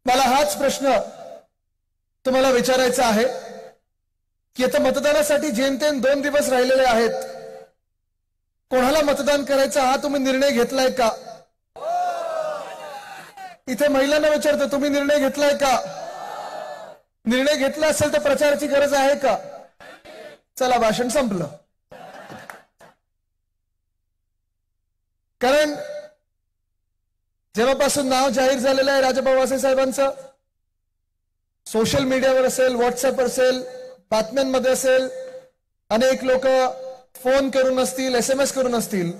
मला हाच प्रश्न तुम्हाला विचारायचा आहे की आता मतदानासाठी जेमतेम 2 दिवस राहिलेले आहेत. कोणाला मतदान करायचं हा तुम्ही निर्णय घेतलाय का? इथे महिलांना विचारतो, तुम्ही निर्णय घेतलाय का? निर्णय घेतला असेल तर प्रचाराची गरज आहे का? चला, भाषण संपलं. कारण जेव्हापासून नाव जाहीर झालेलं आहे राजाभाऊ वासे साहेबांचं, सोशल मीडियावर असेल, व्हॉट्सअप असेल, बातम्यांमध्ये असेल, अनेक लोक फोन करून असतील, SMS करून असतील,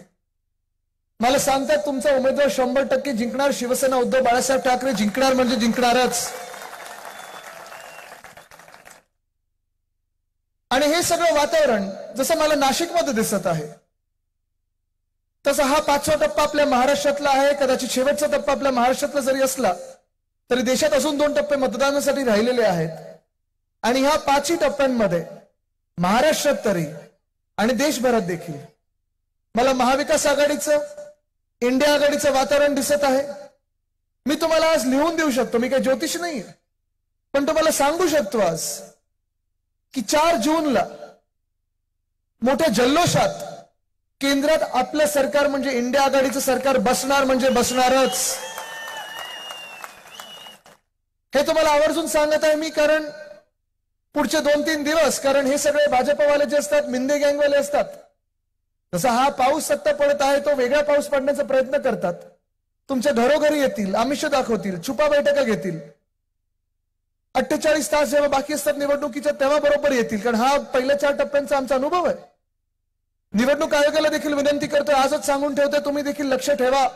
मला सांगतात तुमचा उमेदवार 100% जिंकणार, शिवसेना उद्धव बाळासाहेब ठाकरे जिंकणार म्हणजे जिंकणारच. आणि हे सगळं वातावरण जसं मला नाशिकमध्ये दिसत आहे तसा हा 5वा टप्पा आपल्या महाराष्ट्रातला आहे. कदाचित शेवटचा टप्पा आपल्या महाराष्ट्रातला जरी असला तरी देशात अजून 2 टप्पे मतदानासाठी राहिलेले आहेत. आणि ह्या 5ही टप्प्यांमध्ये महाराष्ट्रात तरी आणि देशभरात देखील मला महाविकास आघाडीचं, इंडिया आघाडीचं वातावरण दिसत आहे. मी तुम्हाला आज लिहून देऊ शकतो, मी काही ज्योतिष नाही, पण तुम्हाला सांगू शकतो आज की 4 जूनला मोठ्या जल्लोषात केंद्रात आपलं सरकार म्हणजे इंडिया आघाडीचं सरकार बसणार म्हणजे बसणारच. हे तुम्हाला आवर्जून सांगत आहे मी, कारण पुढचे 2-3 दिवस, कारण हे सगळे भाजपवाले जे असतात, मिंदे गँगवाले असतात, जसा हा पाऊस सत्ता पडत आहे तो वेगळा पाऊस पडण्याचा प्रयत्न करतात. तुमच्या घरोघरी येतील, आमिष दाखवतील, छुपा बैठका घेतील. 48 तास जेव्हा बाकी असतात निवडणुकीच्या तेव्हा बरोबर येतील, कारण हा पहिल्या 4 टप्प्यांचा आमचा अनुभव आहे. निवडणूक आयोगाला देखील विनंती करतोय, आजच सांगून ठेवतोय, तुम्ही देखील लक्ष ठेवा,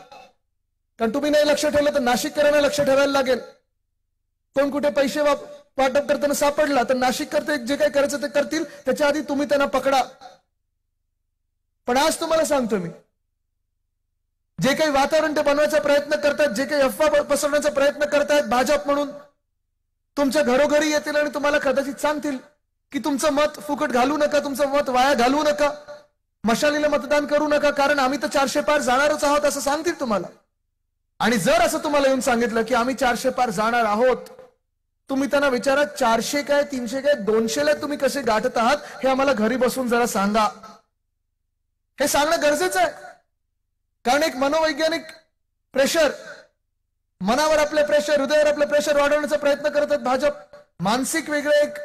कारण तुम्ही नाही लक्ष ठेवलं तर नाशिककरांना लक्ष ठेवायला लागेल. कोण कुठे पैसे वाटप करताना सापडला तर नाशिककर जे काही करायचं ते करतील, त्याच्या आधी तुम्ही त्यांना पकडा. पण आज तुम्हाला सांगतो मी, जे काही वातावरण ते बनवायचा प्रयत्न करतात, जे काही अफवा पसरवण्याचा प्रयत्न करतायत भाजप म्हणून, तुमच्या घरोघरी येतील आणि तुम्हाला कदाचित सांगतील की तुमचं मत फुकट घालू नका, तुमचं मत वाया घालवू नका, मशालीला मतदान करू नका, कारण आम्ही तर 400 पार जाणारच आहोत असं सांगतील तुम्हाला. आणि जर असं तुम्हाला येऊन सांगितलं की आम्ही 400 पार जाणार आहोत, तुम्ही त्यांना विचारा 400 काय, 300 काय, 200ला तुम्ही कसे गाठत आहात हे आम्हाला घरी बसून जरा सांगा. हे सांगणं गरजेचं आहे, कारण एक मनोवैज्ञानिक प्रेशर, मनावर आपले प्रेशर, हृदयावर आपलं प्रेशर वाढवण्याचा प्रयत्न करत आहेत भाजप. मानसिक वेगळे एक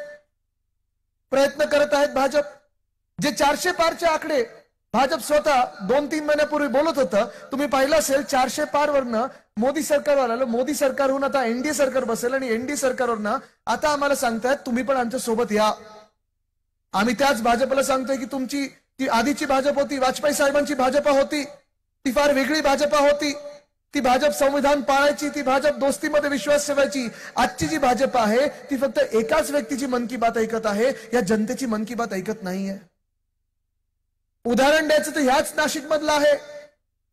प्रयत्न करत आहेत भाजप. जे 400 पारचे आकडे भाजप स्वतः 2-3 महिन्यापूर्वी बोलत होतं, तुम्ही पाहिलं असेल, 400 पार वरनं मोदी सरकारवर आलं, मोदी सरकारहून आता NDA सरकार बसेल आणि NDA सरकारवरनं आता आम्हाला सांगतायत तुम्ही पण आमच्या सोबत या. आम्ही त्याच भाजपला सांगतोय की तुमची ती आधीची भाजप होती, वाजपेयी साहेबांची भाजपा होती, ती फार वेगळी भाजपा होती. ती भाजप संविधान पाळायची, ती भाजप दोस्तीमध्ये विश्वास ठेवायची. आजची जी भाजप आहे ती फक्त एकाच व्यक्तीची मन की बात ऐकत आहे, या जनतेची मन की बात ऐकत नाहीये. उदाहरण द्यायचं तर ह्याच नाशिक मधलं आहे.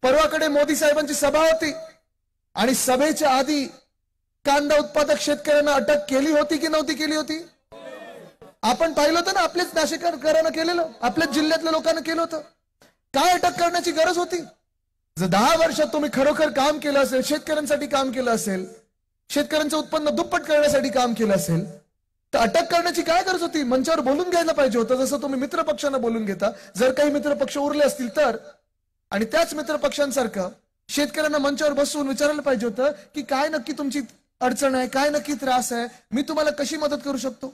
परवाकडे मोदी साहेबांची सभा होती आणि सभेच्या आधी कांदा उत्पादक शेतकऱ्यांना अटक केली होती की नव्हती केली होती? आपण पाहिलं होतं ना, आपलेच नाशिककरांना केलेलं, आपल्याच जिल्ह्यातल्या लोकांना केलं होतं. काय अटक करण्याची गरज होती? जर 10 वर्षात तुम्ही खरोखर काम केलं असेल, शेतकऱ्यांसाठी काम केलं असेल, शेतकऱ्यांचं उत्पन्न दुप्पट करण्यासाठी काम केलं असेल, तर अटक करण्याची काय गरज होती? मंचावर बोलून घ्यायला पाहिजे होतं, जसं तुम्ही मित्र पक्षांना बोलून घेता. जर काही मित्र पक्ष उरले असतील तर, आणि त्याच मित्र पक्षांसारखं शेतकऱ्यांना मंचावर बसवून विचारायला पाहिजे होतं की काय नक्की तुमची अडचण आहे, काय नक्की त्रास आहे, मी तुम्हाला कशी मदत करू शकतो.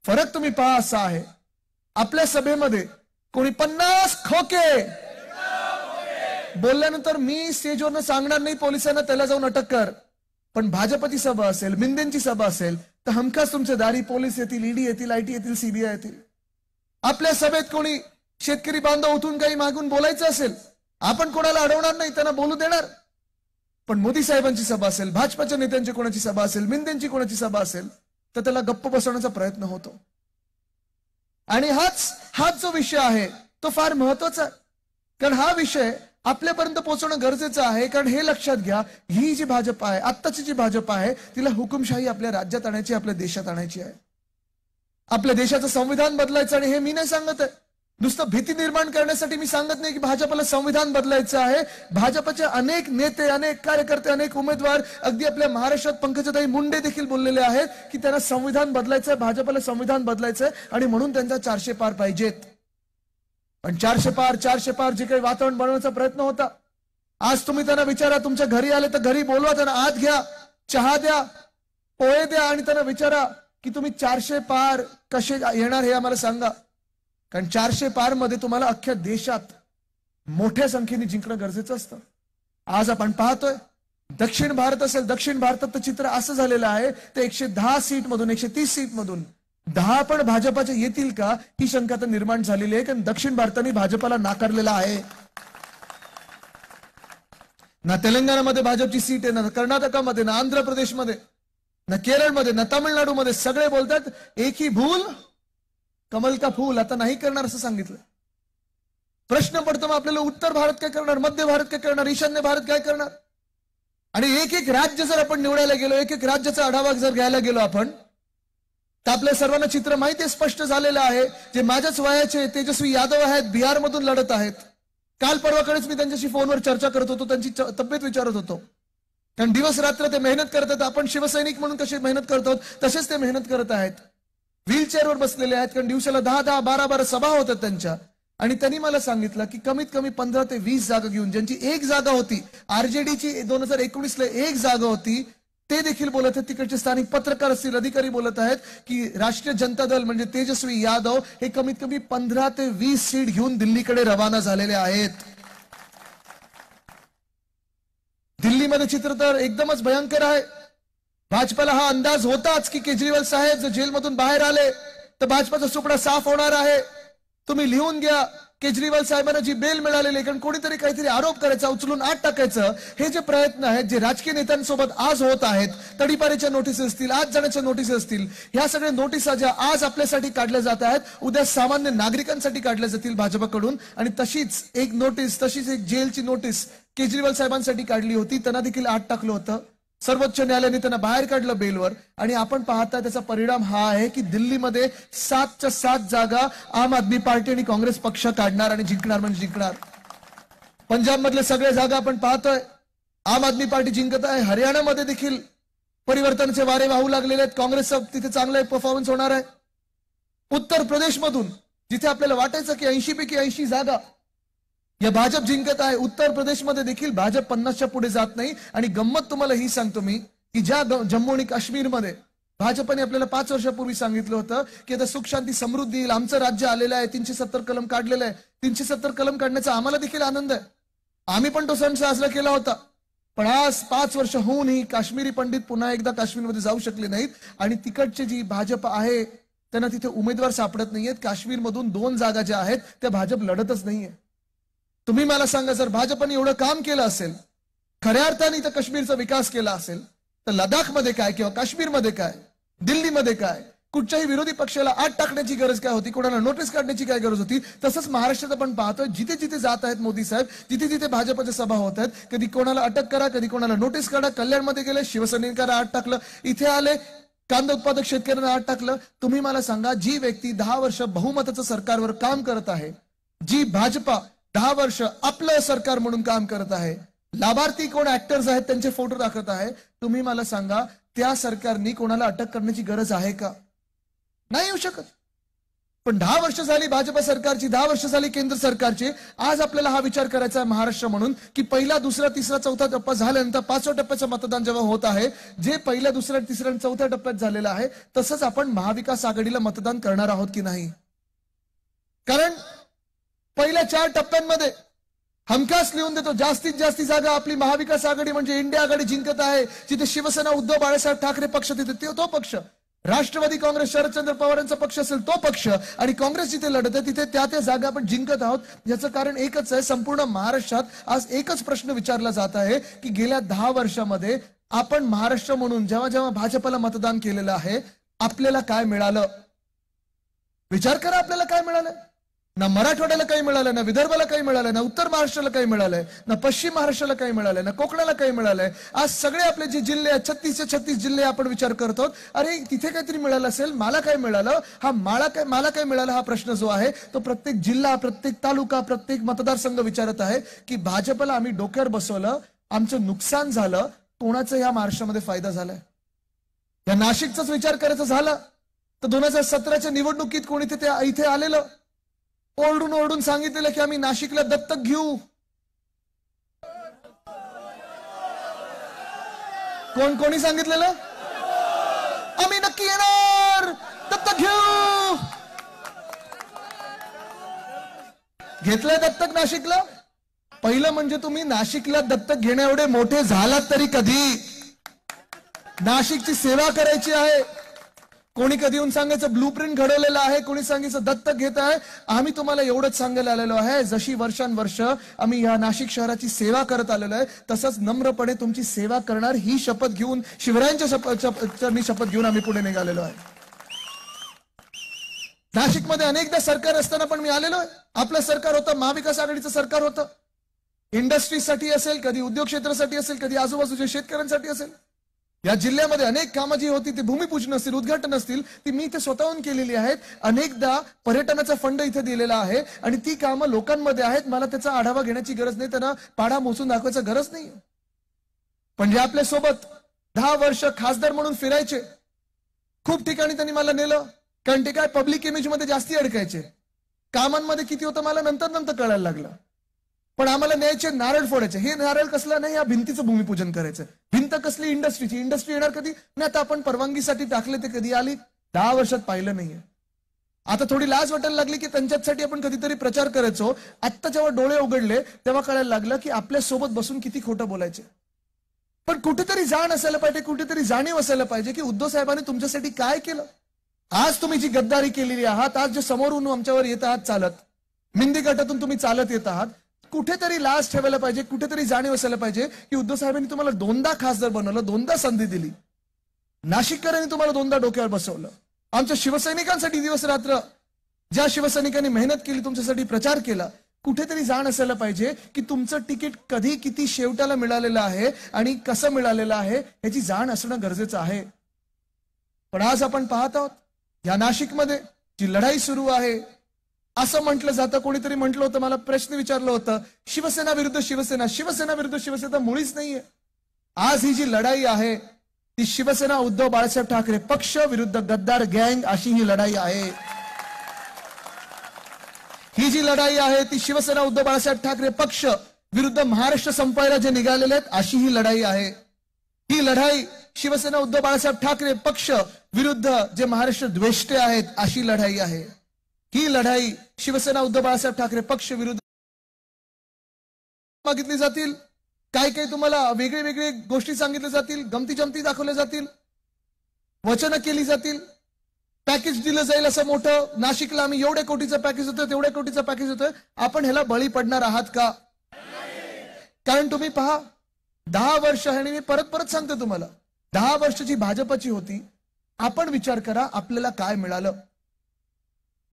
फरक तुम्ही पहा असा आहे, आपल्या सभेमध्ये कोणी 50 खोके बोलल्यानंतर मी स्टेजवरनं सांगणार नाही पोलिसांना त्याला जाऊन अटक कर, पण भाजपची सभा असेल, मिंदेंची सभा असेल तर हमखास तुमच्या दारी पोलीस येतील, ईडी येतील, IT येतील, CBI येतील. आपल्या सभेत कोणी शेतकरी बांधव उठून काही मागून बोलायचं असेल, आपण कोणाला अडवणार नाही, त्यांना बोलू देणार. पण मोदी साहेबांची सभा असेल, भाजपच्या नेत्यांची कोणाची सभा असेल, मिंदेंची कोणाची सभा असेल तर त्याला गप्प बसवण्याचा प्रयत्न होतो. आणि हाच जो विषय आहे तो फार महत्वाचा आहे, कारण हा विषय आपल्यापर्यंत पोहोचवणं गरजेचं आहे. कारण हे लक्षात घ्या, ही जी भाजप आहे, आत्ताची जी भाजप आहे, तिला हुकुमशाही आपल्या राज्यात आणायची, आपल्या देशात आणायची आहे. आपल्या देशाचं संविधान बदलायचं, आणि हे मी नाही सांगत आहे, नुसतं भीती निर्माण करण्यासाठी मी सांगत नाही की भाजपला संविधान बदलायचं आहे. भाजपचे अनेक नेते, अनेक कार्यकर्ते, अनेक उमेदवार, अगदी आपल्या महाराष्ट्रात पंकजाताई मुंडे देखील बोललेले आहेत की त्यांना संविधान बदलायचंय, भाजपला संविधान बदलायचंय आणि म्हणून त्यांचा 400 पार पाहिजेत. पण 400 पार जे काही वातावरण बनवण्याचा प्रयत्न होता, आज तुम्ही त्यांना विचारा, तुमच्या घरी आले तर घरी बोलवा, त्यांना आत घ्या, चहा द्या, पोहे द्या आणि त्यांना विचारा की तुम्ही 400 पार कसे येणार हे आम्हाला सांगा. कारण 400 पार मध्ये तुम्हाला अख्ख्या देशात मोठ्या संख्येने जिंकणं गरजेचं असतं. आज आपण पाहतोय दक्षिण भारत असेल, दक्षिण भारतात चित्र असं झालेलं आहे, ते 110 सीट मधून 130 सीट मधून 10 पण भाजपाचे येतील का ही शंका तर निर्माण झालेली आहे. कारण दक्षिण भारताने भाजपाला नाकारलेला आहे. ना तेलंगणामध्ये भाजपची सीट आहे, ना कर्नाटकामध्ये, ना आंध्र प्रदेशमध्ये, ना केरळमध्ये, ना तामिळनाडूमध्ये. सगळे बोलतात एक ही भूल कमल का फूल, आता नाही करणार असं सांगितलं. प्रश्न पडतो मग आपल्याला, उत्तर भारत काय करणार, मध्य भारत काय करणार, ईशान्य भारत काय करणार. आणि एक एक राज्य जर आपण निवडायला गेलो, एक एक राज्याचा आढावा जर घ्यायला गेलो आपण, तर आपल्या सर्वांना चित्र माहिती आहे, स्पष्ट झालेलं आहे. जे माझ्याच वयाचे तेजस्वी यादव आहेत, बिहारमधून लढत आहेत. काल परवाकडेच मी त्यांच्याशी फोनवर चर्चा करत होतो, त्यांची तब्येत विचारत होतो. कारण दिवस रात्र ते मेहनत करतात. आपण शिवसैनिक म्हणून कशी मेहनत करतो तसेच ते मेहनत करत आहेत. व्हीलचेअरवर बसलेले आहेत, कारण दिवसाला 10-10, 12-12 सभा होतात त्यांच्या. आणि त्यांनी मला सांगितलं की कमीत कमी 15 ते 20 जागा घेऊन, ज्यांची एक जागा होती, आरजेडीची 2019ला एक जागा होती, ते देखील बोलत आहेत. तिकडचे स्थानिक पत्रकार असतील, अधिकारी बोलत आहेत की राष्ट्रीय जनता दल म्हणजे तेजस्वी यादव हे कमीत कमी 15 ते 20 सीट घेऊन दिल्लीकडे रवाना झालेले आहेत. दिल्लीमध्ये चित्र तर एकदमच भयंकर आहे. भाजपाला हा अंदाज होताच की केजरीवाल साहेब जर जेलमधून बाहेर आले तर भाजपाचा सुपडा साफ होणार आहे. तुम्ही लिहून घ्या, केजरीवाल साहेबांना जी बेल मिळालेली, कारण कोणीतरी काहीतरी आरोप करायचा, उचलून आत टाकायचं, हे जे प्रयत्न आहेत, जे राजकीय नेत्यांसोबत आज होत आहेत, तडीपारीच्या नोटीस असतील, आज जाण्याच्या नोटीस असतील, ह्या सगळ्या नोटिसा ज्या आज आपल्यासाठी काढल्या जात आहेत, उद्या सामान्य नागरिकांसाठी काढल्या जातील भाजपकडून. आणि तशीच एक नोटीस, तशीच एक जेलची नोटीस केजरीवाल साहेबांसाठी काढली होती, त्यांना देखील आत टाकलं होतं. सर्वोच्च न्यायालयाने त्यांना बाहेर काढलं बेलवर. आणि आपण पाहता त्याचा परिणाम हा आहे की दिल्लीमध्ये 7च्या 7 जागा आम आदमी पार्टी आणि काँग्रेस पक्ष काढणार आणि जिंकणार म्हणजे जिंकणार. पंजाब मधले सगळे जागा आपण पाहतोय, आम आदमी पार्टी जिंकत आहे. हरियाणामध्ये देखील परिवर्तनाचे वारे वाहू लागलेले आहेत, काँग्रेसचा तिथे चांगला परफॉर्मन्स होणार आहे. उत्तर प्रदेशमधून जिथे आपल्याला वाटायचं की 80 पैकी 80 जागा या भाजप जिंकत आहे, उत्तर प्रदेशमध्ये देखील भाजप 50च्या पुढे जात नाही. आणि गंमत तुम्हाला ही सांगतो मी की ज्या जम्मू आणि काश्मीरमध्ये भाजपने आपल्याला 5 वर्षापूर्वी सांगितलं होतं की आता सुख शांती समृद्धी येईल, आमचं राज्य आलेलं आहे, 370 कलम काढलेलं आहे. 370 कलम काढण्याचा आम्हाला देखील आनंद आहे, आम्ही पण तो सण साजरा केला होता. पण आज 5 वर्ष होऊनही काश्मीरी पंडित पुन्हा एकदा काश्मीरमध्ये जाऊ शकले नाहीत. आणि तिकडची जी भाजप आहे त्यांना तिथे उमेदवार सापडत नाहीयेत. काश्मीरमधून 2 जागा ज्या आहेत त्या भाजप लढतच नाहीये. तुम्ही मला सांगा, जर भाजपने एवढं काम केलं असेल, खऱ्या अर्थाने तर काश्मीरचा विकास केला असेल, तर लडाखमध्ये काय किंवा काश्मीरमध्ये काय, दिल्लीमध्ये काय, कुठच्याही विरोधी पक्षाला आत टाकण्याची गरज काय होती, कोणाला नोटीस काढण्याची काय गरज होती. तसंच महाराष्ट्रात आपण पाहतोय जिथे जिथे जात आहेत मोदी साहेब, जिथे जिथे भाजपच्या सभा होत आहेत, कधी कोणाला अटक करा, कधी कोणाला नोटीस काढा. कल्याणमध्ये गेले, शिवसैनिकांना आत टाकलं, इथे आले कांदा उत्पादक शेतकऱ्यांना आत टाकलं. तुम्ही मला सांगा, जी व्यक्ती 10 वर्ष बहुमताचं सरकारवर काम करत आहे, जी भाजपा 10 वर्ष आपलं सरकार म्हणून काम करत आहे, लाभार्थी कोण ऍक्टर्स आहेत त्यांचे फोटो दाखवत आहे, तुम्ही मला सांगा त्या सरकारने कोणाला अटक करण्याची गरज आहे का? नाही येऊ शकत. पण 10 वर्ष झाली भाजपा सरकारची, 10 वर्ष झाली केंद्र सरकारची. आज आपल्याला हा विचार करायचा आहे महाराष्ट्र म्हणून की पहिला, दुसरा, तिसरा, चौथा टप्पा झाल्यानंतर 5व्या टप्प्याचं मतदान जेव्हा होत आहे, जे पहिल्या, दुसऱ्या, तिसऱ्या आणि 4थ्या टप्प्यात झालेलं आहे, तसंच आपण महाविकास आघाडीला मतदान करणार आहोत की नाही. कारण पहिल्या 4 टप्प्यांमध्ये हमखास लिहून देतो, जास्तीत जास्त जागा आपली महाविकास आघाडी म्हणजे इंडिया आघाडी जिंकत आहे. जिथे शिवसेना उद्धव बाळासाहेब ठाकरे पक्ष, तिथे तो पक्ष, राष्ट्रवादी काँग्रेस शरदचंद्र पवारांचा पक्ष असेल तो पक्ष, आणि काँग्रेस जिथे लढत आहे तिथे त्या जागा आपण जिंकत आहोत. याचं कारण एकच आहे, संपूर्ण महाराष्ट्रात आज एकच प्रश्न विचारला जात आहे की गेल्या 10 वर्षामध्ये आपण महाराष्ट्र म्हणून जेव्हा जेव्हा भाजपला मतदान केलेलं आहे, आपल्याला काय मिळालं? विचार करा, आपल्याला काय मिळालं? ना मराठवाड्याला काही मिळालं, ना विदर्भाला काही मिळालं, ना उत्तर महाराष्ट्राला काही मिळालंय, ना पश्चिम महाराष्ट्राला काही मिळालंय, ना कोकणाला काही मिळालंय. आज सगळे आपले जे जिल्हे आहेत 36 जिल्हे आपण विचार करतो, अरे तिथे काहीतरी मिळालं असेल, मला काय मिळालं, मला काय मिळालं, हा प्रश्न जो आहे तो प्रत्येक जिल्हा, प्रत्येक तालुका, प्रत्येक मतदारसंघ विचारत आहे की भाजपला आम्ही डोक्यावर बसवलं, आमचं नुकसान झालं, कोणाचं या महाराष्ट्रामध्ये फायदा झालाय. या नाशिकचाच विचार करायचा झाला तर 2017च्या निवडणुकीत कोणी इथे आलेलं, ओरडून ओरडून सांगितलेलं की आम्ही नाशिकला दत्तक घेऊ. कोणी सांगितलेलं? आम्ही नक्की येणार, दत्तक घेऊ. घेतलंय दत्तक नाशिकला? पहिलं म्हणजे तुम्ही नाशिकला दत्तक घेण्या एवढे मोठे झालात तरी कधी? नाशिकची सेवा करायची आहे. कोणी कधी येऊन सांगायचं ब्लूप्रिंट घडवलेलं आहे, कोणी सांगायचं दत्तक घेत आहे. आम्ही तुम्हाला एवढंच सांगायला आलेलो आहे, जशी वर्षानुवर्ष आम्ही या नाशिक शहराची सेवा करत आलेलो आहे, तसंच नम्रपणे तुमची सेवा करणार ही शपथ घेऊन, शिवरायांच्या शपथ घेऊन आम्ही पुढे निघालेलो आहे. नाशिकमध्ये अनेकदा सरकार असताना पण मी आलेलो आहे. आपलं सरकार होतं, महाविकास आघाडीचं सरकार होतं. इंडस्ट्रीसाठी असेल, कधी उद्योग क्षेत्रासाठी असेल, कधी आजूबाजूच्या शेतकऱ्यांसाठी असेल. या जिल्ह्यामध्ये अनेक कामं जी होती ती भूमिपूजन असतील, उद्घाटन असतील, ती मी इथे स्वतःहून केलेली आहेत. अनेकदा पर्यटनाचा फंड इथे दिलेला आहे आणि ती कामं लोकांमध्ये आहेत. मला त्याचा आढावा घेण्याची गरज नाही, त्यांना पाढा मोजून दाखवायची गरज नाही. पण जे आपल्या सोबत 10 वर्ष खासदार म्हणून फिरायचे, खूप ठिकाणी त्यांनी मला नेलं, कारण ते काय पब्लिक इमेज मध्ये जास्ती अडकायचे. कामांमध्ये किती होतं मला नंतर कळायला लागलं. पण आम्हाला न्यायचे, नारळ फोडायचे. हे नारळ कसलं नाही, या भिंतीचं भूमिपूजन करायचं. भिंत कसली? इंडस्ट्रीची. इंडस्ट्री येणार कधी? नाही, आता आपण परवानगीसाठी टाकले ते कधी आली? 10 वर्षात पाहिलं नाहीये. आता थोडी लाज वाटायला लागली की त्यांच्यासाठी आपण कधीतरी प्रचार करायचो. आत्ता जेव्हा डोळे उघडले तेव्हा कळायला लागलं की आपल्या सोबत बसून किती खोटं बोलायचे. पण कुठेतरी जाण असायला पाहिजे, कुठेतरी जाणीव असायला पाहिजे की उद्धव साहेबांनी तुमच्यासाठी काय केलं. आज तुम्ही जी गद्दारी केलेली आहात, आज जे समोरून आमच्यावर येत आहात चालत, मिंदी गटातून तुम्ही चालत येत आहात, कुठेतरी लाज ठेवायला पाहिजे, कुठेतरी जाणीव असायला पाहिजे की उद्धव साहेबांनी तुम्हाला 2दा खासदार बनवलं, 2दा संधी दिली. नाशिककरांनी तुम्हाला 2दा डोक्यावर बसवलं. आमच्या शिवसैनिकांसाठी दिवस रात्र ज्या शिवसैनिकांनी मेहनत केली, तुमच्यासाठी प्रचार केला, कुठेतरी जाण असायला पाहिजे की तुमचं तिकीट कधी किती शेवटाला मिळालेलं आहे आणि कसं मिळालेलं आहे याची जाण असणं गरजेचं आहे. पण आज आपण पाहत आहोत या नाशिकमध्ये जी लढाई सुरू आहे, असं म्हटलं जातं, कोणीतरी म्हटलं होतं, मला प्रश्न विचारलं होतं, शिवसेना विरुद्ध शिवसेना, शिवसेना विरुद्ध शिवसेना मुळीच नाहीये. आज ही जी लढाई आहे ती शिवसेना उद्धव बाळासाहेब ठाकरे पक्ष विरुद्ध गद्दार गँग अशी ही लढाई आहे. ही जी लढाई आहे ती शिवसेना उद्धव बाळासाहेब ठाकरे पक्ष विरुद्ध महाराष्ट्र संपायला जे निघालेले आहेत अशी ही लढाई आहे. ही लढाई शिवसेना उद्धव बाळासाहेब ठाकरे पक्ष विरुद्ध जे महाराष्ट्र द्वेष्टे आहेत अशी लढाई आहे. ही लढाई शिवसेना उद्धव बाळासाहेब ठाकरे पक्ष विरुद्ध मागितली जातील, काही तुम्हाला वेगळे वेगळे गोष्टी सांगितल्या जातील, गमती जमती दाखवल्या जातील, वचनं केली जातील, पॅकेज दिलं जाईल असं मोठं, नाशिकला आम्ही एवढ्या कोटीचं पॅकेज होतं, तेवढ्या कोटीचं पॅकेज होतं. आपण ह्याला बळी पडणार आहात का? कारण तुम्ही पहा, 10 वर्ष आहे आणि मी परत सांगतो तुम्हाला, 10 वर्ष जी भाजपची होती, आपण विचार करा आपल्याला काय मिळालं.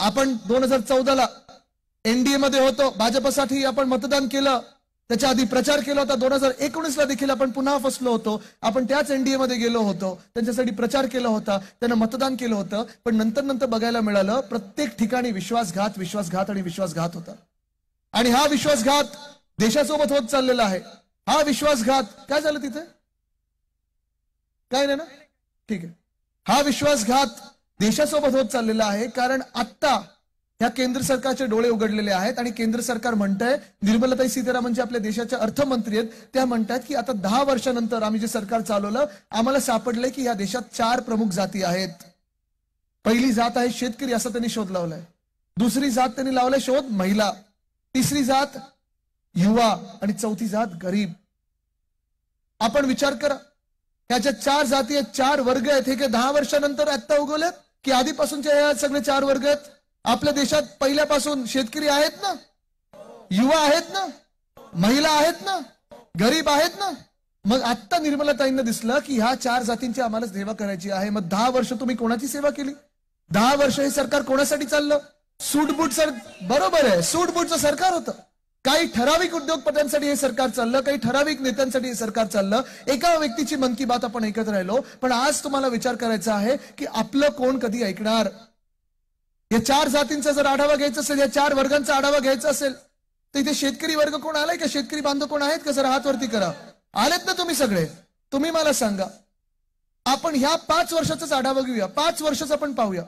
आपण 2014ला एनडीए मध्ये होतो, भाजपसाठी आपण मतदान केलं, त्याच्या आधी प्रचार केला होता. 2019ला देखील आपण पुन्हा फसलो होतो. आपण त्याच एनडीए मध्ये गेलो होतो, त्यांच्यासाठी प्रचार केला होता, त्यांना मतदान केलं होतं. पण नंतर बघायला मिळालं प्रत्येक ठिकाणी विश्वासघात आणि विश्वासघात होता. आणि हा विश्वासघात देशासोबत होत चाललेला आहे. हा विश्वासघात काय झालं तिथे? काय नाही ना? ठीक आहे. हा विश्वासघात देशासोबत होत चाललेला आहे, कारण आता या केंद्र सरकारचे डोळे उघडलेले आहेत आणि केंद्र सरकार म्हणतंय, निर्मलाताई सीतारामन जे आपल्या देशाच्या अर्थमंत्री आहेत त्या म्हणतात की आता 10 वर्षानंतर आम्ही जे सरकार चालवलं, आम्हाला सापडलंय की या देशात 4 प्रमुख जाती आहेत. पहिली जात आहे शेतकरी, असा त्यांनी शोध लावलाय. दुसरी जात त्यांनी लावलाय शोध महिला, तिसरी जात युवा आणि चौथी जात गरीब. आपण विचार करा, ह्याच्या 4 जाती आहेत, 4 वर्ग आहेत. हे काय 10 वर्षानंतर आता उगवलेत की आधीपासूनचे हे सगळे 4 वर्ग आहेत? आपल्या देशात पहिल्यापासून शेतकरी आहेत ना, युवा आहेत ना, महिला आहेत ना, गरीब आहेत ना. मग आत्ता निर्मलाताईंना दिसलं की ह्या 4 जातींची आम्हाला सेवा करायची आहे. मग 10 वर्ष तुम्ही कोणाची सेवा केली? 10 वर्ष हे सरकार कोणासाठी चाललं? सूटबूट सर बरोबर आहे, सूटबूटचं सरकार होतं. काही ठराविक उद्योगपत्यांसाठी हे सरकार चाललं, काही ठराविक नेत्यांसाठी हे सरकार चाललं. एका व्यक्तीची मन की बात आपण ऐकत राहिलो. पण आज तुम्हाला विचार करायचा आहे की आपलं कोण कधी ऐकणार. या 4 जातींचा जर आढावा घ्यायचा असेल, या 4 वर्गांचा आढावा घ्यायचा असेल, तर इथे शेतकरी वर्ग कोण आलाय का? शेतकरी बांधव कोण आहेत का? जरा हात वरती करा. आलेत ना तुम्ही सगळे? तुम्ही मला सांगा, आपण ह्या 5 वर्षाचाच आढावा घेऊया. 5 वर्षाचा आपण पाहूया.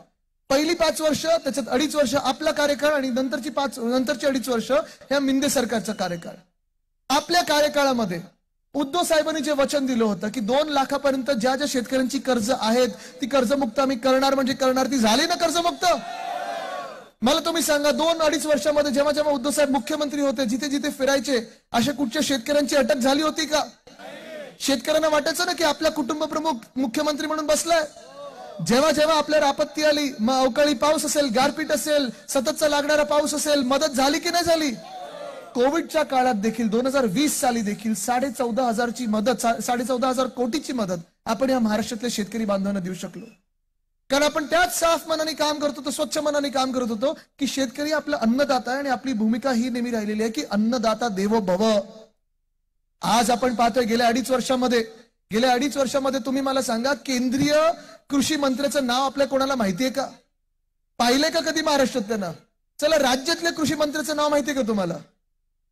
पहिली 5 वर्ष, त्याच्यात 2.5 वर्ष आपला कार्यकाळ आणि नंतरची 2.5 वर्ष ह्या मिंदे सरकारचा कार्यकाळ. आपल्या कार्यकाळामध्ये उद्धव साहेबांनी जे वचन दिलं होतं की 2 लाखापर्यंत ज्या ज्या शेतकऱ्यांची कर्ज आहेत ती कर्जमुक्त आम्ही करणार म्हणजे करणार. ती झाली ना कर्जमुक्त? मला तुम्ही सांगा, 2-2.5 वर्षामध्ये जेव्हा जेव्हा उद्धव साहेब मुख्यमंत्री होते, जिथे जिथे फिरायचे, अशा कुठच्या शेतकऱ्यांची अटक झाली होती का? शेतकऱ्यांना वाटायचं ना की आपला कुटुंब प्रमुख मुख्यमंत्री म्हणून बसलाय. जेव्हा जेव्हा आपल्याला आपत्ती आली, मग अवकाळी पाऊस असेल, गारपीट असेल, सततचा लागणारा पाऊस असेल, मदत झाली की नाही झाली? कोविडच्या काळात देखील 2020 साली देखील 14,500ची मदत, 14,500 कोटीची मदत आपण या महाराष्ट्रातल्या शेतकरी बांधवांना देऊ शकलो. कारण आपण त्याच साफ मनाने काम करत होतो, स्वच्छ मनाने काम करत होतो की शेतकरी आपला अन्नदाता आहे आणि आपली भूमिका ही नेहमी राहिलेली आहे की अन्नदाता देवो भव. आज आपण पाहतोय गेल्या 2.5 वर्षामध्ये तुम्ही मला सांगा, केंद्रीय कृषी मंत्र्याचं नाव आपल्या कोणाला माहितीये का? पाहिले का कधी महाराष्ट्रात त्यांना? चला, राज्यातल्या कृषी मंत्र्याचं नाव माहितीये का तुम्हाला?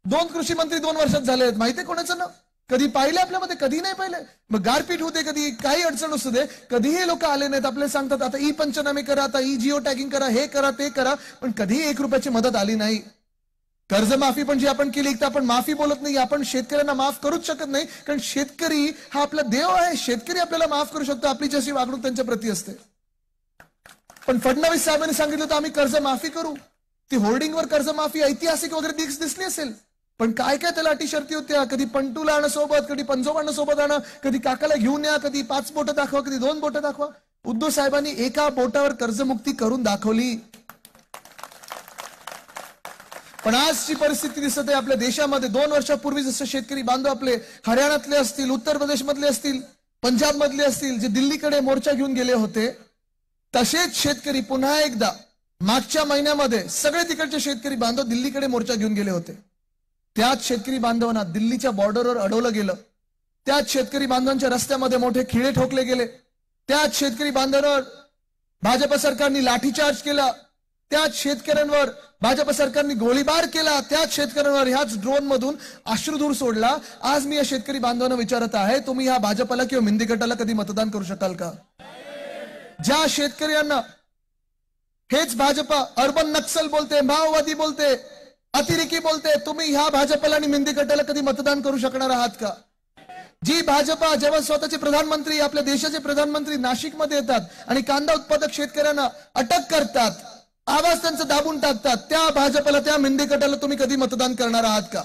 2 कृषी मंत्री 2 वर्षात झाले आहेत. माहितीये कोणाचं नाव? कधी पाहिले आपल्यामध्ये? कधी नाही पाहिले. मग गारपीट होते, कधी काही अडचण असू दे, कधीही लोक आले नाहीत. आपल्याला सांगतात आता ई पंचनामे करा, आता ई जिओ टॅगिंग करा, हे करा ते करा, पण कधीही 1 रुपयाची मदत आली नाही. कर्जमाफी पण जी आपण केली, तर आपण माफी बोलत नाही, आपण शेतकऱ्यांना माफ करूच शकत नाही. कारण शेतकरी हा आपला देव आहे. शेतकरी आपल्याला माफ करू शकतो, आपली जशी वागणूक त्यांच्या प्रती असते. पण फडणवीस साहेबांनी सांगितलं होतं आम्ही कर्जमाफी करू. ती होर्डिंगवर कर्जमाफी ऐतिहासिक वगैरे दिसली असेल, पण काय काय त्याला अटी शर्ती होत्या. कधी पंटूला आणा सोबत, कधी पंजोबांना सोबत आणा, कधी काकाला घेऊन या, कधी 5 बोटं दाखवा, कधी 2 बोटं दाखवा. उद्धव साहेबांनी एका बोटावर कर्जमुक्ती करून दाखवली. पण आजची परिस्थिती दिसत आहे आपल्या देशामध्ये. 2 वर्षापूर्वी जसं शेतकरी बांधव आपले हरियाणातले असतील, उत्तर प्रदेश मधले असतील, पंजाब मधले असतील, जे दिल्लीकडे मोर्चा घेऊन गेले होते, तसेच शेतकरी पुन्हा एकदा मागच्या महिन्यामध्ये सगळे तिकडचे शेतकरी बांधव दिल्लीकडे मोर्चा घेऊन गेले होते. त्याच शेतकरी बांधवांना दिल्लीच्या बॉर्डरवर अडवलं गेलं. त्याच शेतकरी बांधवांच्या रस्त्यामध्ये मोठे खिळे ठोकले गेले. त्याच शेतकरी बांधवांवर भाजप सरकारने लाठीचार्ज केला. त्याच शेतकऱ्यांवर भाजप सरकारने गोळीबार केला. त्याच शेतकऱ्यांवर ह्याच ड्रोन मधून अश्रुधूर सोडला. आज मी या शेतकरी बांधवांना विचारत आहे, तुम्ही ह्या भाजपला किंवा मिंदी गटाला कधी मतदान करू शकाल का? ज्या शेतकऱ्यांना हेच भाजपा अर्बन नक्सल बोलते, माओवादी बोलते, अतिरेकी बोलते, तुम्ही ह्या भाजपला आणि मिंदी गटाला कधी मतदान करू शकणार आहात का? जी भाजपा जेव्हा स्वतःचे प्रधानमंत्री, आपल्या देशाचे प्रधानमंत्री नाशिकमध्ये येतात आणि कांदा उत्पादक शेतकऱ्यांना अटक करतात, आवाज त्यांचा दाबून टाकतात, त्या भाजपला, त्या मिंदी गटाला तुम्ही कधी मतदान करणार आहात का?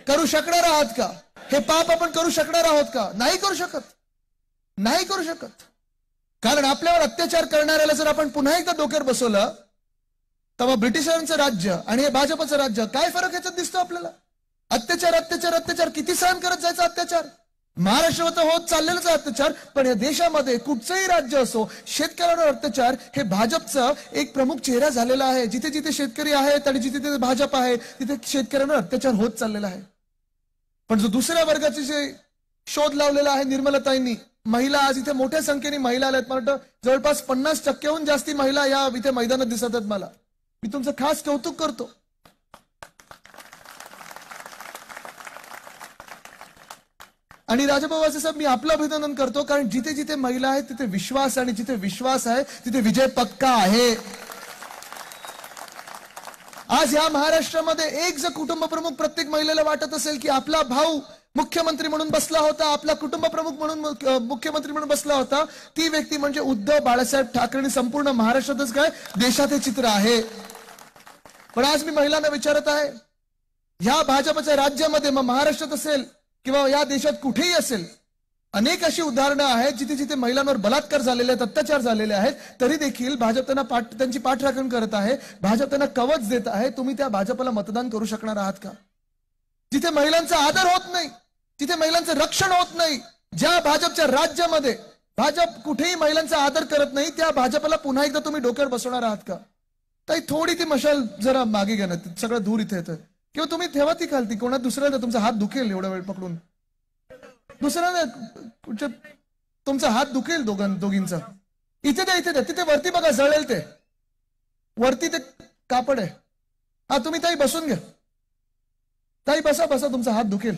करू शकणार आहात का? हे पाप आपण करू शकणार आहोत का? नाही करू शकत. नाही करू शकत. कारण आपल्यावर अत्याचार करणाऱ्याला जर आपण पुन्हा एकदा डोक्यावर बसवलं, तेव्हा ब्रिटिशांचं राज्य आणि हे भाजपचं राज्य, काय फरक याच्यात दिसतो आपल्याला? अत्याचार अत्याचार अत्याचार किती सहन करत जायचा अत्याचार? महाराष्ट्रावर होत चाललेलाच अत्याचार. पण या देशामध्ये कुठचंही राज्य असो, शेतकऱ्यांवर अत्याचार हे भाजपचा एक प्रमुख चेहरा झालेला आहे. जिथे जिथे शेतकरी आहेत आणि जिथे जिथे भाजप आहे, तिथे शेतकऱ्यांवर अत्याचार होत चाललेला आहे. पण जो दुसऱ्या वर्गाचे जे शोध लावलेला आहे निर्मलताईंनी, महिला, आज इथे मोठ्या संख्येने महिला आल्यात. मला वाटतं जवळपास 50% जास्ती महिला या इथे मैदानात दिसत आहेत. मला, मी तुमचं खास कौतुक करतो. आणि राजाभाऊ साहेब, मी आपलं अभिनंदन करतो, कारण जिथे जिथे महिला आहेत तिथे विश्वास, आणि जिथे विश्वास आहे तिथे विजय पक्का आहे. आज ह्या महाराष्ट्रामध्ये एक जर कुटुंब प्रमुख प्रत्येक महिलेला वाटत असेल की आपला भाऊ मुख्यमंत्री म्हणून बसला होता, आपला कुटुंब प्रमुख म्हणून मुख्यमंत्री म्हणून बसला होता, ती व्यक्ती म्हणजे उद्धव बाळासाहेब ठाकरे. संपूर्ण महाराष्ट्रातच काय, देशात हे चित्र आहे. पण आज मी महिलांना विचारत आहे, ह्या भाजपच्या राज्यामध्ये, मग महाराष्ट्रात असेल किंवा या देशात कुठेही असेल, अनेक अशी उदाहरणं आहेत जिथे जिथे महिलांवर बलात्कार झालेले आहेत, अत्याचार झालेले आहेत, तरी देखील भाजप त्यांची पाठराखण करत आहे, भाजप त्यांना कवच देत आहे. तुम्ही त्या भाजपला मतदान करू शकणार आहात का? जिथे महिलांचा आदर होत नाही, जिथे महिलांचं रक्षण होत नाही, ज्या भाजपच्या राज्यामध्ये भाजप कुठेही महिलांचा आदर करत नाही, त्या भाजपला पुन्हा एकदा तुम्ही डोक्यावर बसवणार आहात का? ताई थोडी ती मशाल जरा मागे घ्या ना, सगळं धूर इथे येतं. किंवा तुम्ही ठेवा ती खालती, कोणा दुसऱ्याला तुमचा हात दुखेल एवढा वेळ पकडून. दुसऱ्याला तुमचा हात दुखेल दोघींचा. इथे द्या, इथे द्या, तिथे वरती बघा, जळेल ते वरती, ते कापड आहे. हा तुम्ही ताई बसून घ्या, ताई बसा बसा, तुमचा हात दुखेल.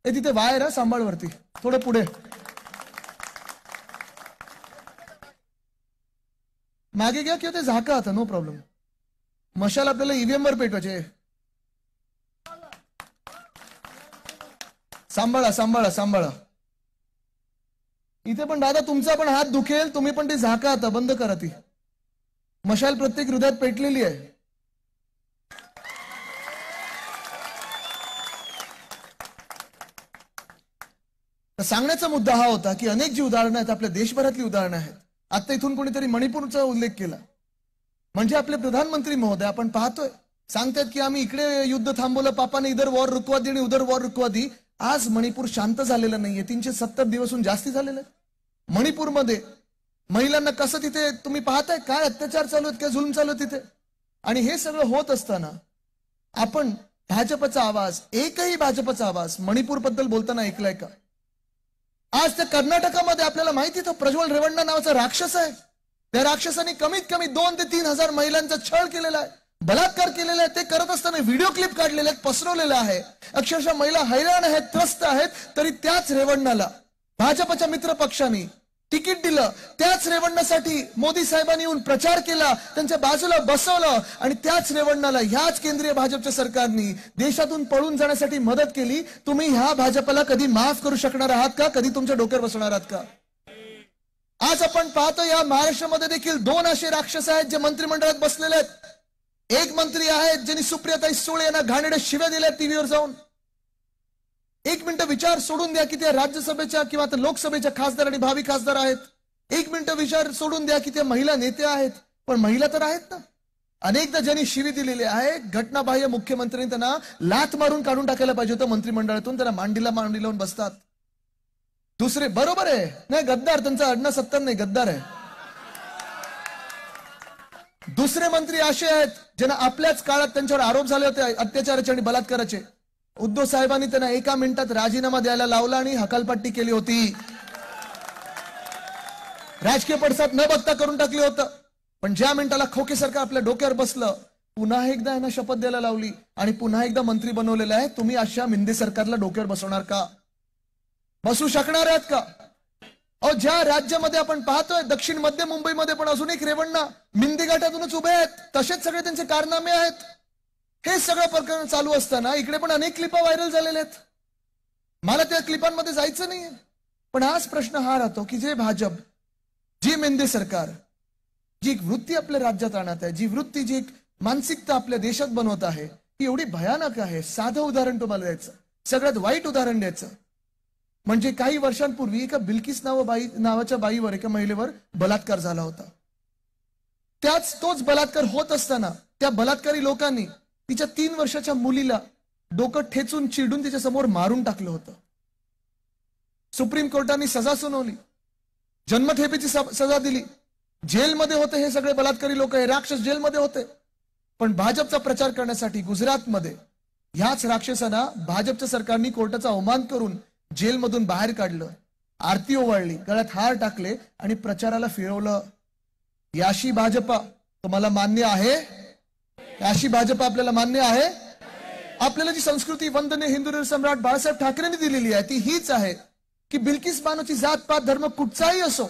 हे तिथे वायर आहे, सांभाळ वरती, थोडं पुढे मागे घ्या किंवा ते झाका आता, नो प्रॉब्लेम. मशाल आपल्याला ईव्हीएम वर पेटवायचे. सांभाळा सांभाळा सांभाळा. इथे पण दादा तुमचा पण हात दुखेल, तुम्ही पण ती झाका आता, बंद करा. ती मशाल प्रत्येक हृदयात पेटलेली आहे. सांगण्याचा मुद्दा हा होता की अनेक जी उदाहरणं आहेत, आपल्या देशभरातली उदाहरणं आहेत. आता इथून कोणीतरी मणिपूरचा उल्लेख केला, म्हणजे आपले प्रधानमंत्री महोदय आपण पाहतोय सांगतात की आम्ही इकडे युद्ध थांबवलं, पापाने इधर वॉर रुकवा दी आणि उधर वॉर रुकवा दी. आज मणिपूर शांत झालेलं नाहीये, 370 दिवसून जास्ती झालेले आहेत. मणिपूरमध्ये महिलांना कसं तिथे तुम्ही पाहताय काय अत्याचार चालू आहेत, काय जुलम चालू आहेत तिथे. आणि हे सगळं होत असताना आपण भाजपचा आवाज, एकही भाजपचा आवाज मणिपूर बद्दल बोलताना ऐकलाय का? आज त्या कर्नाटकामध्ये आपल्याला माहिती तो प्रज्वल रेवण्णा नावाचा राक्षस आहे. त्या राक्षसाने कमीत कमी 2 ते 3 हजार महिलांचा छळ केलेला आहे, बलात्कार केलेला आहे. ते करत असताना व्हिडिओ क्लिप काढलेले आहेत, पसरवलेला आहे. अक्षरशः महिला हैराण आहेत, त्रस्त आहेत. तरी त्याच रेवण्णाला भाजपच्या मित्र पक्षांनी तिकीट दिलं, त्याच रेवण्णासाठी मोदी साहेबांनी येऊन प्रचार केला, त्यांच्या बाजूला बसवलं. आणि त्याच रेवण्णाला ह्याच केंद्रीय भाजपच्या सरकारने देशातून पळून जाण्यासाठी मदत केली. तुम्ही ह्या भाजपला कधी माफ करू शकणार आहात का? कधी तुमच्या डोक्यावर बसणार आहात का? आज आपण पाहतो या महाराष्ट्रामध्ये देखील 2 असे राक्षस आहेत जे मंत्रिमंडळात बसलेले आहेत. एक मंत्री आहेत ज्यांनी सुप्रियाताई सुळे यांना घाणेरड्या शिव्या दिल्या टीव्हीवर जाऊन. 1 मिनिट विचार सोडून द्या की त्या राज्यसभेच्या किंवा लोकसभेच्या खासदार आणि भावी खासदार आहेत. 1 मिनिट विचार सोडून द्या की त्या महिला नेत्या आहेत, पण महिला तर आहेत ना. अनेकदा ज्यांनी शिवी दिलेली आहे, घटनाबाह्य मुख्यमंत्र्यांनी त्यांना लाथ मारून काढून टाकायला पाहिजे होतं मंत्रिमंडळातून. त्यांना मांडीला लावून बसतात. दुसरे बरोबर आहे, नाही गद्दार, त्यांचा अडना सत्तर नाही, गद्दार आहे. दुसरे मंत्री असे आहेत ज्यांना आपल्याच काळात त्यांच्यावर आरोप झाले होते अत्याचाराचे आणि बलात्काराचे. उद्धव साहेबांनी त्यांना 1 मिनिटात राजीनामा द्यायला लावला आणि हकालपट्टी केली होती. राजकीय पडसाद न बघता करून टाकले होतं. पण ज्या मिनिटाला खोके सरकार आपल्या डोक्यावर बसलं, पुन्हा एकदा यांना शपथ द्यायला लावली आणि पुन्हा एकदा मंत्री बनवलेलं आहे. तुम्ही अशा मिंदे सरकारला डोक्यावर बसवणार का? बसू शकणार आहेत का? अहो, ज्या राज्यामध्ये आपण पाहतोय दक्षिण मध्य मुंबईमध्ये पण अजून एक रेवण्णा मिंदी घाटातूनच उभे आहेत, तसेच सगळे त्यांचे कारनामे आहेत. हे सगळं प्रकरण चालू असताना इकडे पण अनेक क्लिपा व्हायरल झालेल्या आहेत. मला त्या क्लिपांमध्ये जायचं नाहीये, पण आज प्रश्न हा राहतो की जे भाजप, जी मेंदे सरकार, जी एक वृत्ती आपल्या राज्यात आणत आहे, जी वृत्ती, जी एक मानसिकता आपल्या देशात बनवत आहे, ही एवढी भयानक आहे. साधं उदाहरण तुम्हाला द्यायचं, सगळ्यात वाईट उदाहरण द्यायचं म्हणजे काही वर्षांपूर्वी एका बिल्किस नावाच्या बाईवर, एका महिलेवर बलात्कार झाला होता. तोच बलात्कार होत असताना त्या बलात्कारी लोकांनी तिच्या 3 वर्षाच्या मुलीला डोकं ठेचून चिरडून तिच्या समोर मारून टाकलं होतं. सुप्रीम कोर्टाने सजा सुनावली, जन्मठेपेची सजा दिली. जेलमध्ये होते हे सगळे बलात्कारी लोक, हे राक्षस जेलमध्ये होते. पण भाजपचा प्रचार करण्यासाठी गुजरातमध्ये ह्याच राक्षसांना भाजपच्या सरकारने कोर्टाचा अवमान करून जेलमधून बाहेर काढलं, आरती ओवाळली, गळ्यात हार टाकले आणि प्रचाराला फिरवलं. याशी भाजपा तुम्हाला मान्य आहे? याशी भाजपा आपल्याला मान्य आहे? आपल्याला जी संस्कृती वंदनीय हिंदू सम्राट बाळासाहेब ठाकरेंनी दिलेली आहे ती हीच आहे की बिल्किस बानोची जातपात धर्म कुठचाही असो,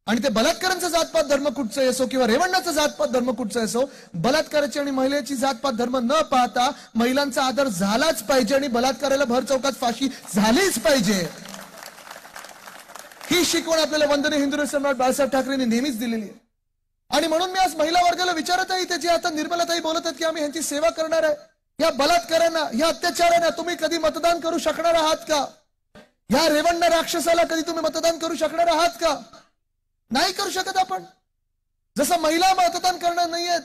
आणि ते बलात्कारांचा जातपात धर्म कुठचाही असो किंवा रेवण्णाचा जातपात धर्म कुठचाही असो, बलात्काराची आणि महिलेची जातपात धर्म न पाहता महिलांचा आदर झालाच पाहिजे आणि बलात्काराला भर चौकात फाशी झालीच पाहिजे. ही शिकवण आपल्याला वंदनीय हिंदू सम्राट बाळासाहेब ठाकरेंनी नेहमीच दिलेली आहे. आणि म्हणून मी आज महिला वर्गाला विचारत आहे, जे आता निर्मलाताई बोलत आहेत की आम्ही ह्यांची सेवा करणार आहे, या बलात्कारांना, या अत्याचारांना तुम्ही कधी मतदान करू शकणार आहात का? या रेवण्णा राक्षसाला कधी तुम्ही मतदान करू शकणार आहात का? नाही करू शकत आपण. जसं महिला मतदान करणार नाहीयेत,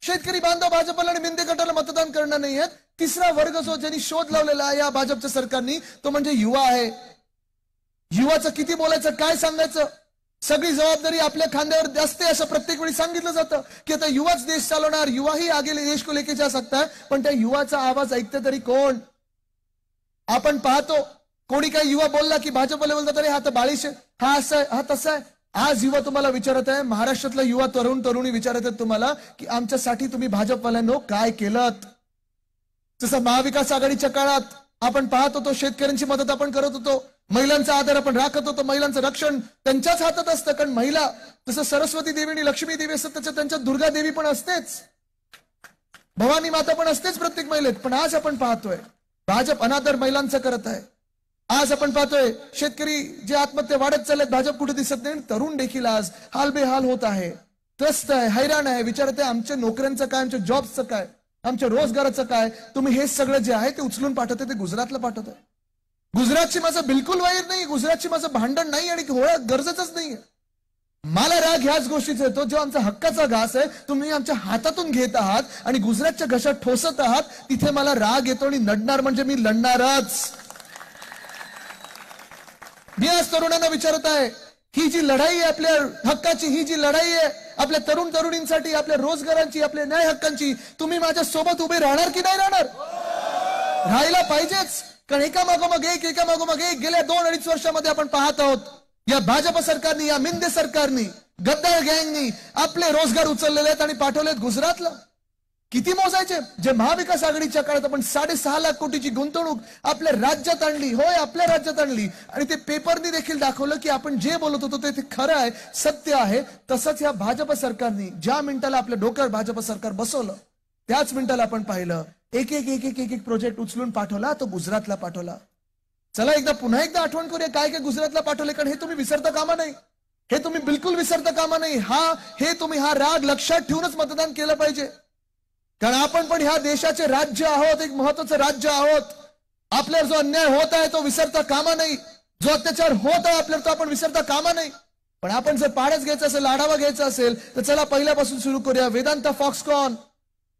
शेतकरी बांधव भाजपला आणि मिंदे गटाला मतदान करणार नाहीयेत, तिसरा वर्ग जो ज्यांनी शोध लावलेला आहे या भाजपच्या सरकारनी, तो म्हणजे युवा आहे. युवाचं किती बोलायचं, काय सांगायचं? सगळी जबाबदारी आपल्या खांद्यावर असते असं प्रत्येक वेळी सांगितलं जातं की आता युवाच देश चालवणार, युवा ही आगे देश को लेके जा सकता है. पण त्या युवाचा आवाज ऐकते तरी कोण? आपण पाहतो कोणी काही युवा बोलला की भाजपला बोलतात अरे हा तर बाळीश आहे, हा असं आहे, हा तसं आहे. आज युवा तुम्हाला विचारत आहे, महाराष्ट्रातला युवा तरुण तरुणी विचारत आहेत तुम्हाला की आमच्यासाठी तुम्ही भाजपवाल्यांनो काय केलं. जसं महाविकास आघाडीच्या काळात आपण पाहत होतो शेतकऱ्यांची मदत आपण करत होतो, महिलांचा आदर आपण राखत होतो, महिलांचं रक्षण त्यांच्याच हातात असतं. कारण महिला जसं सरस्वती देवी आणि लक्ष्मी देवी असतात तसं त्यांच्यात दुर्गा देवी पण असतेच, भवानी माता पण असतेच प्रत्येक महिलेत. पण आज आपण पाहतोय भाजप अनादर महिलांचा करत आहे. आज आपण पाहतोय शेतकरी जे आत्महत्या वाढत चाललेत, भाजप कुठे दिसत नाही. तरुण देखील आज हालबेहाल होत आहे, त्रस्त आहे, हैराण आहे, विचारत आहे आमच्या नोकऱ्यांचं काय, आमच्या जॉबचं काय, आमच्या रोजगाराचं काय. तुम्ही हे सगळं जे आहे ते उचलून पाठवते ते गुजरातला पाठवताय. गुजरातची माझं बिलकुल वैर नाही, गुजरातची माझं भांडण नाही आणि होळा गरजेचंच नाहीये. मला राग ह्याच गोष्टीचा येतो जो आमचा हक्काचा घास आहे तुम्ही आमच्या हातातून घेत आहात आणि गुजरातच्या घशात ठोसत आहात, तिथे मला राग येतो आणि नडणार म्हणजे मी लढणारच. मी आज तरुणांना विचारत आहे ही जी लढाई आहे आपल्या हक्काची, ही जी लढाई आहे आपल्या तरुण तरुणींसाठी, आपल्या रोजगारांची, आपल्या न्याय हक्कांची, तुम्ही माझ्या सोबत उभे राहणार की नाही राहणार? राहायला पाहिजेच. कारण एकामागोमाग एक गेल्या 2-2.5 वर्षामध्ये आपण पाहत आहोत या भाजप सरकारनी, या मिंदे सरकारनी, गद्दार गँगनी आपले रोजगार उचललेले आहेत आणि पाठवलेत गुजरातला. किती मोजायचे? जे महाविकास आघाडीच्या काळात आपण 6.5 लाख कोटीची गुंतवणूक आपल्या राज्यात आणली, होय आपल्या राज्यात आणली, आणि ते पेपरनी देखील दाखवलं की आपण जे बोलत होतो ते खरं आहे, सत्य आहे. तसंच या भाजप सरकारनी ज्या मिनिटाला आपल्या डोक्यावर भाजप सरकार बसवलं त्याच मिनिटाला आपण पाहिलं एक प्रोजेक्ट उचलून पाठवला, तो गुजरातला पाठवला. चला पुन्हा एकदा आठवण करूया काय काय गुजरातला पाठवले, कारण हे तुम्ही विसरता कामा नाही, हे तुम्ही बिलकुल विसरता कामा नाही. हे तुम्ही हा राग लक्षात ठेवूनच मतदान केलं पाहिजे. कारण आपण पण ह्या देशाचे राज्य आहोत, एक महत्वाचं राज्य आहोत. आपल्यावर जो अन्याय होत आहे तो विसरता कामा नाही, जो अत्याचार होत आहे आपल्यावर तो आपण विसरता कामा नाही. पण आपण जर पाडच घ्यायचं असेल, आढावा घ्यायचा असेल तर चला पहिल्यापासून सुरू करूया. वेदांता फॉक्सकॉन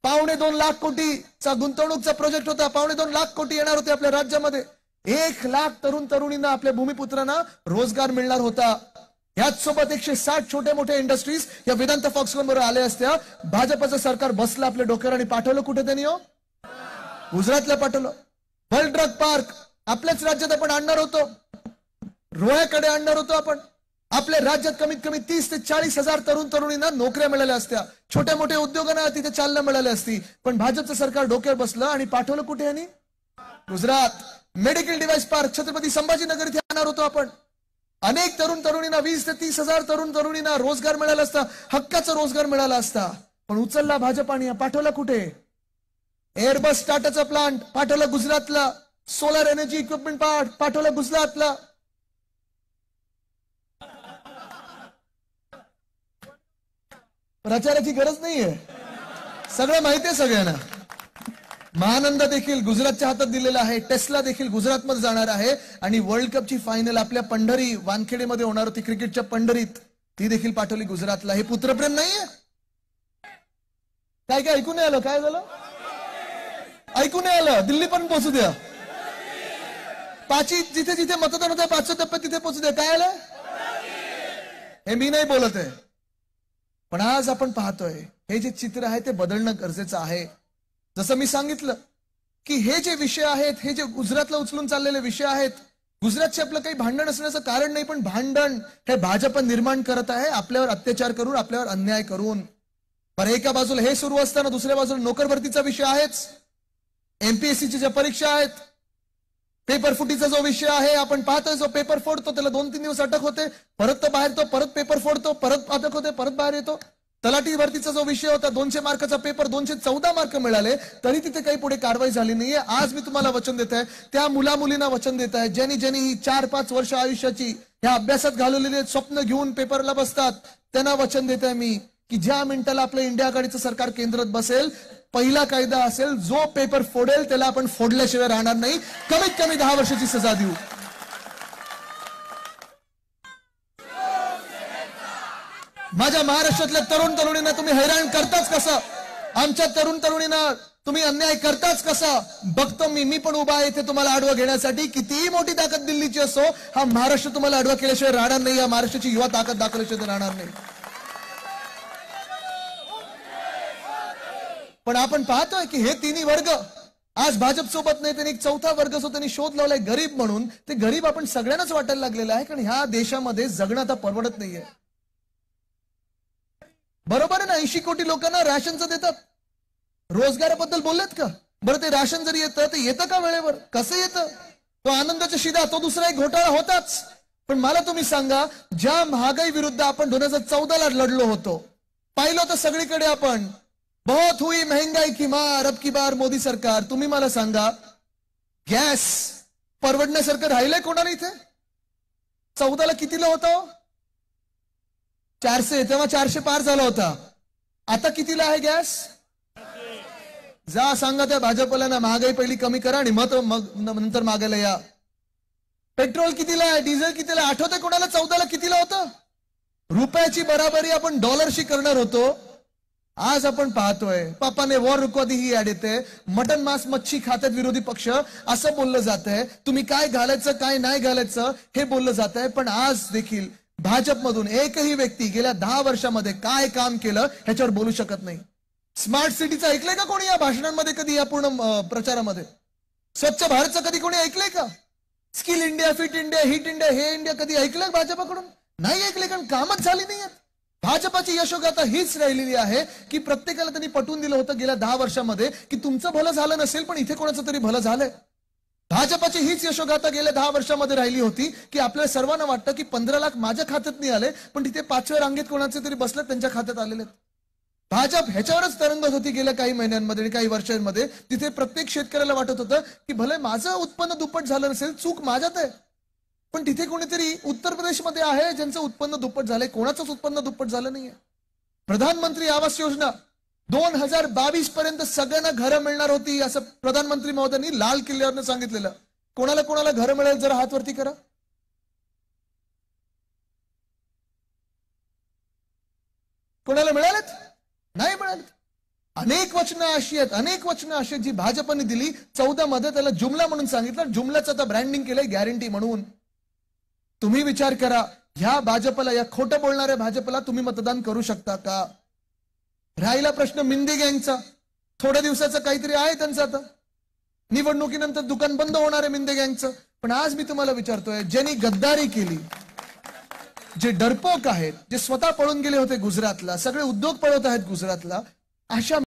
2.25 लाख कोटीचा गुंतवणूकचा प्रोजेक्ट होता. 2.25 लाख कोटी येणार होते आपल्या राज्यामध्ये. 1 लाख तरुण तरुणींना, आपल्या भूमिपुत्रांना रोजगार मिळणार होता. याच सोबत 160 छोटे मोठे इंडस्ट्रीज या वेदांत फॉक्सकॉन बरोबर आले असत्या. भाजपचं सरकार बसलं आपल्या डोक्यावर आणि पाठवलं कुठे त्यांनी? गुजरातला पाठवलं. वर्ल्ड ड्रग पार्क आपल्याच राज्यात आपण आणणार होतो, रोह्याकडे आणणार होतो आपण. आपल्या राज्यात कमीत कमी 30 ते 40 हजार तरुण तरुणींना नोकऱ्या मिळाल्या असत्या, छोट्या मोठ्या उद्योगांना तिथे चालना मिळाली असती. पण भाजपचं सरकार डोक्यावर बसलं आणि पाठवलं कुठे यांनी? Gujarat. Medical device park Chhatrapati Sambhajinagar इथे आणणार होतो आपण. अनेक तरुण तरुणींना 20 ते 30 हजार तरुण तरुणींना रोजगार मिळाला असता, हक्काचा रोजगार मिळाला असता. पण उचलला भाजपाने, पाठवला कुठे? एअरबस टाटाचा प्लांट पाठवला गुजरातला. सोलर एनर्जी इक्विपमेंट पार्क पाठवला गुजरातला. प्रचाराची गरज नाहीये, सगळं माहितीये सगळ्यांना. महानंदा देखील गुजरातच्या हातात दिलेला आहे, टेस्ला देखील गुजरातमध्ये जाणार आहे आणि वर्ल्ड कपची फायनल आपल्या पंढरी वानखेडेमध्ये होणार होती, क्रिकेटच्या पंढरीत, ती देखील पाठवली गुजरातला. हे पुत्रप्रेम नाहीये? काय काय ऐकून नाही आलं? काय झालं? ऐकून नाही आलं? दिल्ली पण पोहोचू द्या. जिथे जिथे मतदान होतं 500 टप्प्यात तिथे पोहोचू द्या. काय आलं? हे मी नाही बोलत आहे, पण आज आपण पाहतोय हे जे चित्र आहे ते बदलणं गरजेचं आहे. जसं मी सांगितलं की हे जे विषय आहेत, हे जे गुजरातला उचलून चाललेले विषय आहेत, गुजरातचे आपलं काही भांडण असण्याचं कारण नाही, पण भांडण हे भाजप निर्माण करत आहे आपल्यावर अत्याचार करून, आपल्यावर अन्याय करून. पण एका बाजूला हे सुरू असताना दुसऱ्या बाजूला नोकर भरतीचा विषय आहेच, एमपीएससीच्या ज्या परीक्षा आहेत, पेपर फुटीचा जो विषय आहे, आपण पाहतोय जो पेपर फोडतो त्याला 2-3 दिवस अटक होते, परत तो बाहेर तो परत पेपर फोडतो, परत अटक होते, परत बाहेर येतो. तलाठी भरतीचा जो विषय होता 200 मार्काचा पेपर, 214 मार्क मिळाले तरी तिथे काही पुढे कारवाई झाली नाहीये. आज मी तुम्हाला वचन देत आहे, त्या मुला मुलींना वचन देत आहे ज्यांनी ज्यांनी ही 4-5 वर्ष आयुष्याची ह्या अभ्यासात घालवलेले स्वप्न घेऊन पेपरला बसतात, त्यांना वचन देत आहे मी की ज्या मिनिटाला आपलं इंडिया आघाडीचं सरकार केंद्रात बसेल, पहिला कायदा असेल जो पेपर फोडेल त्याला आपण फोडल्याशिवाय राहणार नाही, कमीत कमी 10 वर्षाची सजा देऊ. माझ्या महाराष्ट्रातल्या तरुण तरुणींना तुम्ही हैराण करताच कसं? आमच्या तरुण तरुणींना तुम्ही अन्याय करताच कसा बघतो मी पण उभा आहे इथे तुम्हाला आडवा घेण्यासाठी. कितीही मोठी ताकद दिल्लीची असो, हा महाराष्ट्र तुम्हाला आडवा केल्याशिवाय राहणार नाही. या महाराष्ट्राची युवा ताकद दाखवल्याशिवाय राहणार नाही. पण आपण पाहतोय की हे तिन्ही वर्ग आज भाजप सोबत नाही. त्यांनी एक चौथा वर्ग जो त्यांनी शोध लावलाय गरीब म्हणून. ते गरीब आपण सगळ्यांनाच वाटायला लागलेलं आहे, कारण ह्या देशामध्ये जगणं आता परवडत नाहीये. बरोबर आहे ना, 80 कोटी लोकांना राशनचं देतात. रोजगाराबद्दल बोललेत का? बरं, ते राशन जरी येतं ते येतं का वेळेवर? कसं येतं? तो आनंदाचा शिदा, तो दुसरा एक घोटाळा होताच. पण मला तुम्ही सांगा, ज्या महागाई विरुद्ध आपण 2014ला लढलो होतो, पाहिलं तर सगळीकडे आपण बहुत हुई महंगाई की मार अब की बार मोदी सरकार. तुम्ही मला सांगा, गॅस परवडण्यासारखं राहिलंय कोणाला इथे? 14ला कितीला होता? 400. तेव्हा 400 पार झाला होता. आता कितीला आहे गॅस? जा सांगा त्या भाजपला महागाई पहिली कमी करा आणि मग नंतर मागायला या. पेट्रोल कितीला आहे? डिझेल कितीला? आठवतंय कोणाला 14ला कितीला होतं? रुपयाची बराबरी आपण डॉलरशी करणार होतो. आज आपण पाहतोय पापाने वॉर रुकवा दी ही ऍड येते. मटन मांस मच्छी खात्यात विरोधी पक्ष असं बोललं जात आहे. तुम्ही काय घालायचं काय नाही घालायचं हे बोललं जात आहे. पण आज देखील भाजपमधून एकही व्यक्ती गेल्या 10 वर्षामध्ये काय काम केलं ह्याच्यावर बोलू शकत नाही. स्मार्ट सिटीचं ऐकलंय का कोणी या भाषणांमध्ये कधी? या पूर्ण प्रचारामध्ये स्वच्छ भारतचं कधी कोणी ऐकलंय का? Skill India, fit India, hit India, हे इंडिया कधी ऐकलंय भाजपाकडून? नाही ऐकलंय, कारण कामच झाली नाहीये. भाजपाची यशोगाथा हीच राहिलेली आहे की प्रत्येकाला त्यांनी पटवून दिलं होतं गेल्या 10 वर्षामध्ये की तुमचं भलं झालं नसेल पण इथे कोणाचं तरी भलं झालंय. भाजपाची हीच यशोगाथा गेल्या 10 वर्षामध्ये राहिली होती की आपल्याला सर्वांना वाटतं की 15 लाख माझ्या खात्यात नाही आले, पण तिथे 5व्या रांगेत कोणाचे तरी बसले त्यांच्या खात्यात आलेले. भाजप ह्याच्यावरच तरंगत होती गेल्या काही महिन्यांमध्ये आणि काही वर्षांमध्ये. तिथे प्रत्येक शेतकऱ्याला वाटत होतं की भले माझं उत्पन्न दुप्पट झालं नसेल, चूक माझ्यात आहे. पण तिथे कोणीतरी उत्तर प्रदेशमध्ये आहे ज्यांचं उत्पन्न दुप्पट झालंय, कोणाचंच उत्पन्न दुप्पट झालं नाहीये. प्रधानमंत्री आवास योजना 2022 पर्यंत सगळ्यांना घरं मिळणार होती असं प्रधानमंत्री महोदयांनी लाल किल्ल्यावरनं सांगितलेलं. कोणाला कोणाला घरं मिळेल जरा हात वरती करा. कोणाला मिळालेत? नाही मिळाले. अनेक वचनं अशी आहेत जी भाजपने दिली. 14 मध्ये त्याला जुमला म्हणून सांगितलं. जुमल्याचं आता ब्रँडिंग केलंय गॅरंटी म्हणून. तुम्ही विचार करा, ह्या भाजपला, या खोटं बोलणाऱ्या भाजपला तुम्ही मतदान करू शकता का? राहिला प्रश्न मिंदे गँगचा. थोड्या दिवसाचं काहीतरी आहे त्यांचं. आता निवडणुकीनंतर दुकान बंद होणार आहे मिंदे गँगचं. पण आज मी तुम्हाला विचारतोय, ज्यांनी गद्दारी केली, जे डरपोक आहेत, जे स्वतः पळून गेले होते गुजरातला, सगळे उद्योग पळवत आहेत गुजरातला, अशा